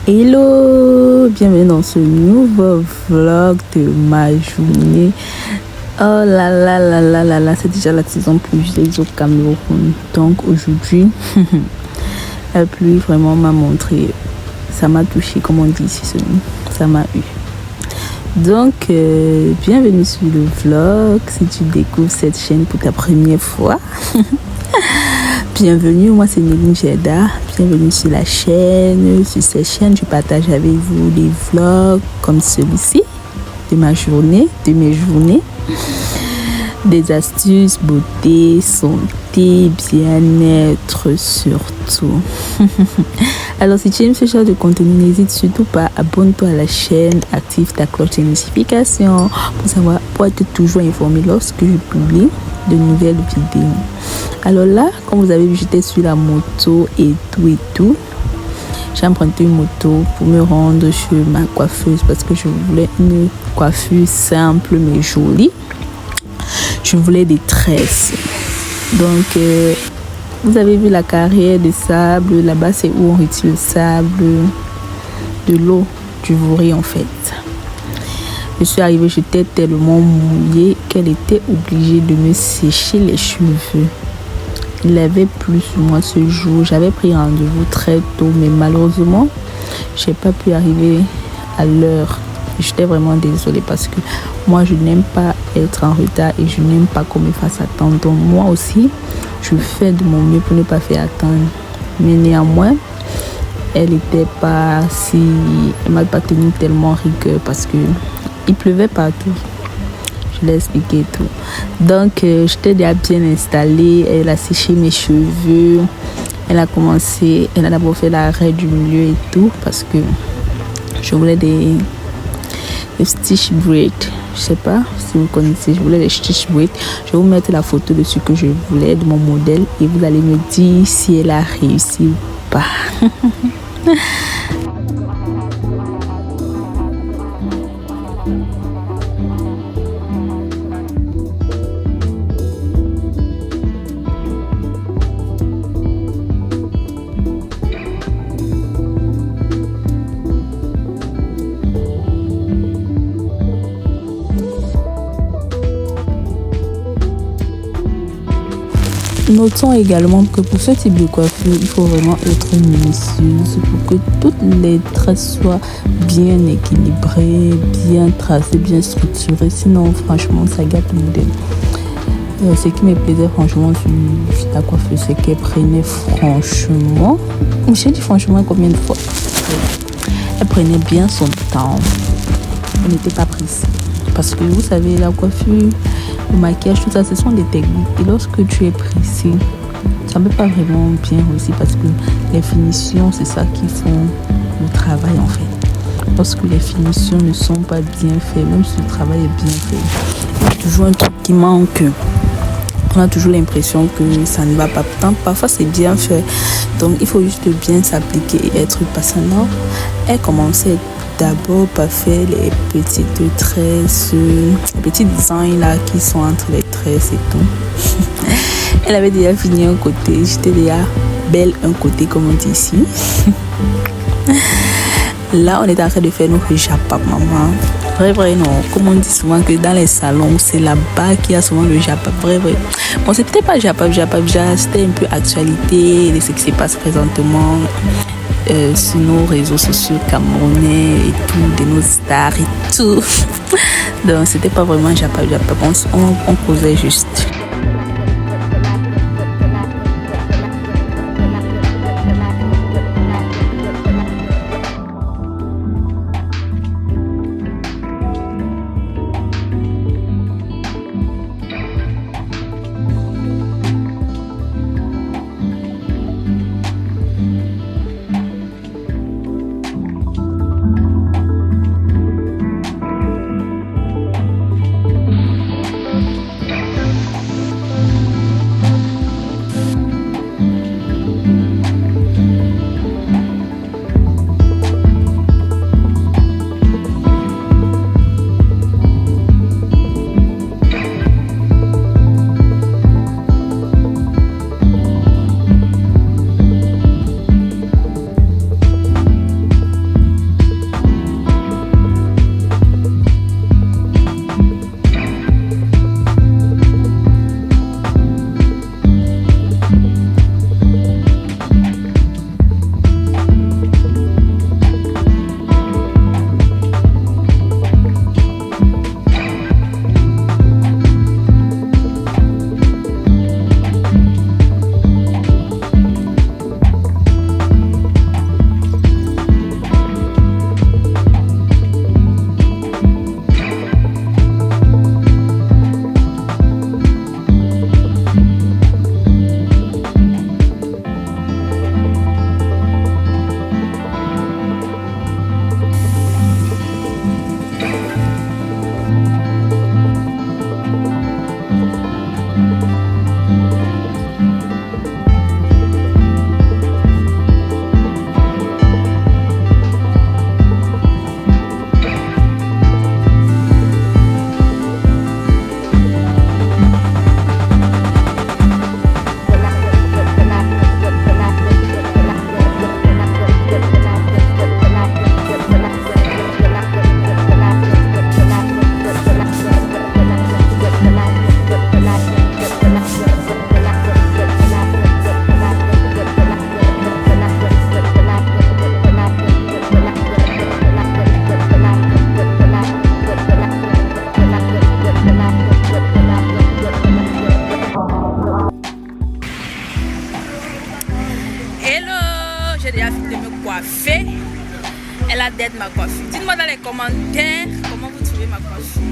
Hello, bienvenue dans ce nouveau vlog de ma journée. Oh là là là là là là, c'est déjà la saison pluvieuse au Cameroun. Donc aujourd'hui, la pluie vraiment m'a montré, ça m'a touché, comme on dit ici, ça m'a eu. Donc, bienvenue sur le vlog. Si tu découvres cette chaîne pour ta première fois, bienvenue, moi c'est Néline Gerda. Bienvenue sur la chaîne. Sur cette chaîne, je partage avec vous des vlogs comme celui-ci, de ma journée, de mes journées. Des astuces, beauté, santé, bien-être surtout. Alors si tu aimes ce genre de contenu, n'hésite surtout pas, abonne-toi à la chaîne, active ta cloche de notification pour être toujours informé lorsque je publie de nouvelles vidéos. Alors là, comme vous avez vu, j'étais sur la moto et tout. J'ai emprunté une moto pour me rendre chez ma coiffeuse parce que je voulais une coiffure simple mais jolie. Je voulais des tresses. Donc, vous avez vu la carrière de sable. Là-bas, c'est où on retire le sable de l'eau du Vouri en fait. Je suis arrivée, j'étais tellement mouillée qu'elle était obligée de me sécher les cheveux. Il avait plu sur moi ce jour. J'avais pris rendez-vous très tôt, mais malheureusement, je n'ai pas pu arriver à l'heure. J'étais vraiment désolée parce que moi, je n'aime pas être en retard et je n'aime pas qu'on me fasse attendre. Donc, moi aussi, je fais de mon mieux pour ne pas faire attendre. Mais néanmoins, elle m'a pas tenu tellement rigueur parce que il pleuvait partout. Je l'ai expliqué tout. Donc, j'étais déjà bien installée. Elle a séché mes cheveux. Elle a d'abord fait l'arrêt du milieu et tout parce que je voulais des stitch braid. Je sais pas si vous connaissez, je voulais les stitch braid. Je vais vous mettre la photo de ce que je voulais, de mon modèle, et vous allez me dire si elle a réussi ou pas. Notons également que pour ce type de coiffure, il faut vraiment être minutieuse pour que toutes les tresses soient bien équilibrées, bien tracées, bien structurées. Sinon, franchement, ça gâte le modèle. Ce qui me plaisait franchement sur la coiffure, c'est qu'elle prenait franchement, j'ai dit franchement combien de fois, elle prenait bien son temps. Elle n'était pas pressée. Parce que vous savez, la coiffure, le maquillage, tout ça, ce sont des techniques. Et lorsque tu es pressé, ça ne peut pas vraiment bien réussir parce que les finitions, c'est ça qui font le travail en fait. Lorsque les finitions ne sont pas bien faites, même si le travail est bien fait, il y a toujours un truc qui manque. On a toujours l'impression que ça ne va pas. Pourtant, parfois c'est bien fait. Donc il faut juste bien s'appliquer et être patient. Elle commençait d'abord par faire les petites tresses, les petits designs là qui sont entre les tresses et tout. Elle avait déjà fini un côté, j'étais déjà belle un côté comme on dit ici. Là, on est en train de faire notre japap, maman. Vrai, non. Comme on dit souvent que dans les salons, c'est là-bas qu'il y a souvent le japap. Vrai. Bon, c'était pas japap, c'était un peu actualité de ce qui se passe présentement sur nos réseaux sociaux camerounais et tout, de nos stars et tout. Donc, c'était pas vraiment japap. On causait juste. quête ma coiffure. Dites-moi dans les commentaires comment vous trouvez ma coiffure.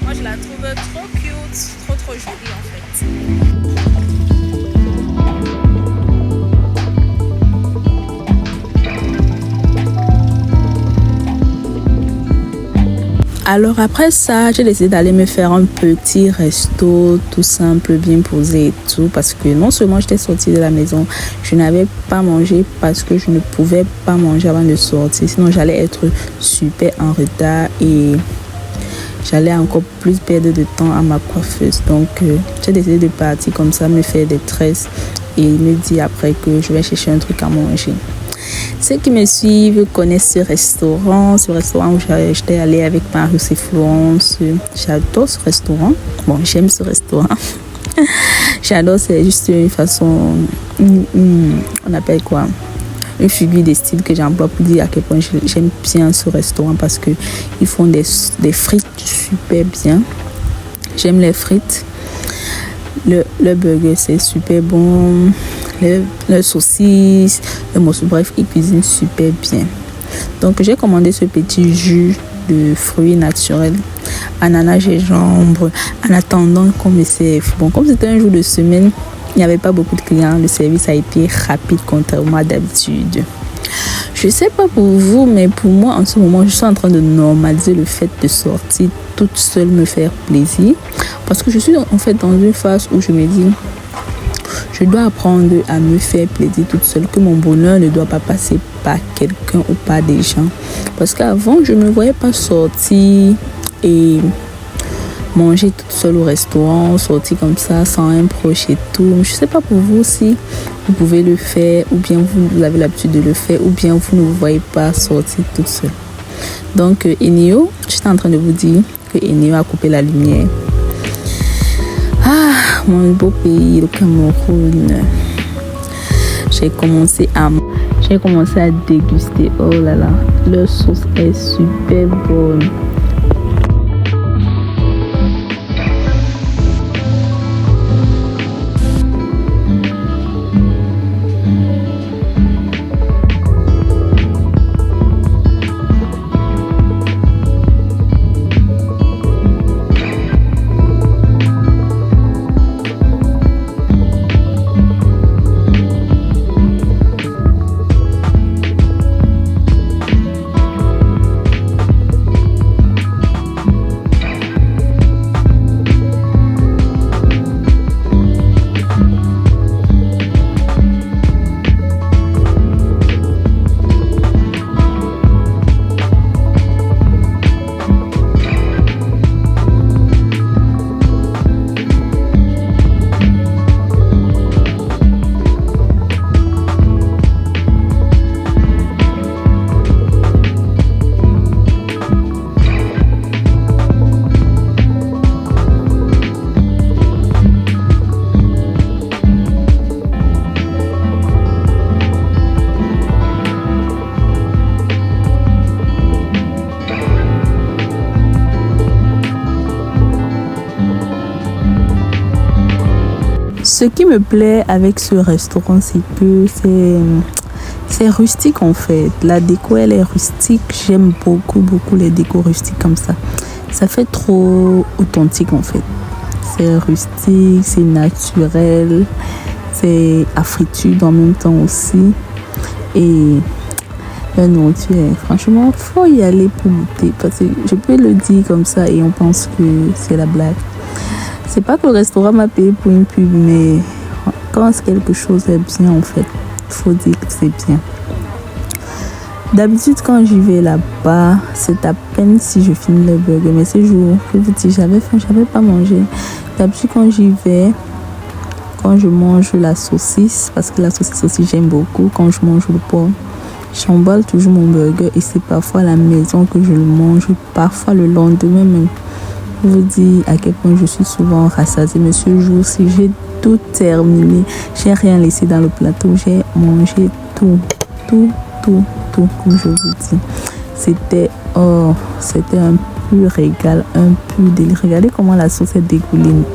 Moi je la trouve trop cute, trop jolie en fait. Alors après ça, j'ai décidé d'aller me faire un petit resto tout simple, bien posé et tout. Parce que non seulement j'étais sortie de la maison, je n'avais pas mangé parce que je ne pouvais pas manger avant de sortir. Sinon j'allais être super en retard et j'allais encore plus perdre de temps à ma coiffeuse. Donc j'ai décidé de partir comme ça, me faire des tresses et me dire après que je vais chercher un truc à manger. Ceux qui me suivent connaissent ce restaurant où j'étais allée avec Marius et Florence. J'adore ce restaurant. Bon, j'aime ce restaurant. J'adore, c'est juste une façon, on appelle quoi, une figure de style que j'emploie pour dire à quel point j'aime bien ce restaurant parce que ils font des frites super bien. J'aime les frites. Le burger c'est super bon, le saucisse, le morceau, bref, ils cuisinent super bien. Donc j'ai commandé ce petit jus de fruits naturels, ananas, gingembre, en attendant qu'on me serve. Bon, comme c'était un jour de semaine, il n'y avait pas beaucoup de clients, le service a été rapide contrairement à d'habitude. Je sais pas pour vous, mais pour moi en ce moment je suis en train de normaliser le fait de sortir toute seule, me faire plaisir, parce que je suis en fait dans une phase où je me dis je dois apprendre à me faire plaisir toute seule, que mon bonheur ne doit pas passer par quelqu'un ou par des gens, parce qu'avant je ne me voyais pas sortir et manger toute seule au restaurant, sortir comme ça sans un proche et tout. Je sais pas pour vous si vous pouvez le faire, ou bien vous avez l'habitude de le faire, ou bien vous ne vous voyez pas sortir toute seule. Donc Enio, j'étais en train de vous dire que Enio a coupé la lumière. Ah, mon beau pays, le Cameroun. J'ai commencé à déguster. Oh là là, leur sauce est super bonne. Ce qui me plaît avec ce restaurant, c'est que c'est rustique en fait. La déco, elle est rustique. J'aime beaucoup les décos rustiques comme ça. Ça fait trop authentique en fait. C'est rustique, c'est naturel, c'est afritude en même temps aussi. Et la nourriture, franchement, faut y aller pour goûter. Parce que je peux le dire comme ça et on pense que c'est la blague. C'est pas que le restaurant m'a payé pour une pub, mais quand quelque chose est bien, en fait, il faut dire que c'est bien. D'habitude, quand j'y vais là-bas, c'est à peine si je finis le burger. Mais ce jour, je vous dis, j'avais faim, j'avais pas mangé. D'habitude, quand j'y vais, quand je mange la saucisse, parce que la saucisse aussi, j'aime beaucoup, quand je mange le porc, j'emballe toujours mon burger et c'est parfois à la maison que je le mange, parfois le lendemain même. Je vous dis à quel point je suis souvent rassasiée, mais ce jour-ci, j'ai tout terminé. J'ai rien laissé dans le plateau. J'ai mangé tout, comme je vous dis. C'était un pur régal, un pur délire. Regardez comment la sauce est dégoulinée.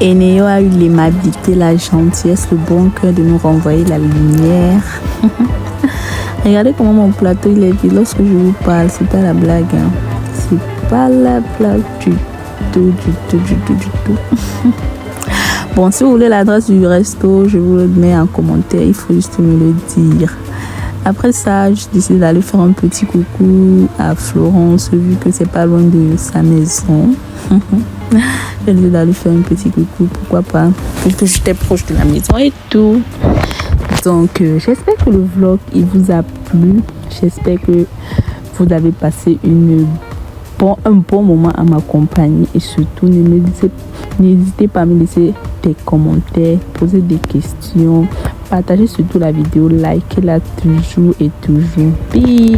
Eneo a eu l'aimabilité, la gentillesse, le bon cœur de nous renvoyer la lumière. Regardez comment mon plateau il est vide lorsque je vous parle. C'est pas la blague. Hein. C'est pas la blague du tout. Bon, si vous voulez l'adresse du resto, je vous le mets en commentaire. Il faut juste me le dire. Après ça, j'ai décidé d'aller faire un petit coucou à Florence, vu que c'est pas loin de sa maison. J'ai décidé d'aller faire un petit coucou, pourquoi pas, puisque j'étais proche de la maison et tout. Donc, j'espère que le vlog il vous a plu. J'espère que vous avez passé un bon moment à m'accompagner et surtout n'hésitez pas à me laisser des commentaires, poser des questions, partagez surtout la vidéo, likez-la toujours et toujours. Peace.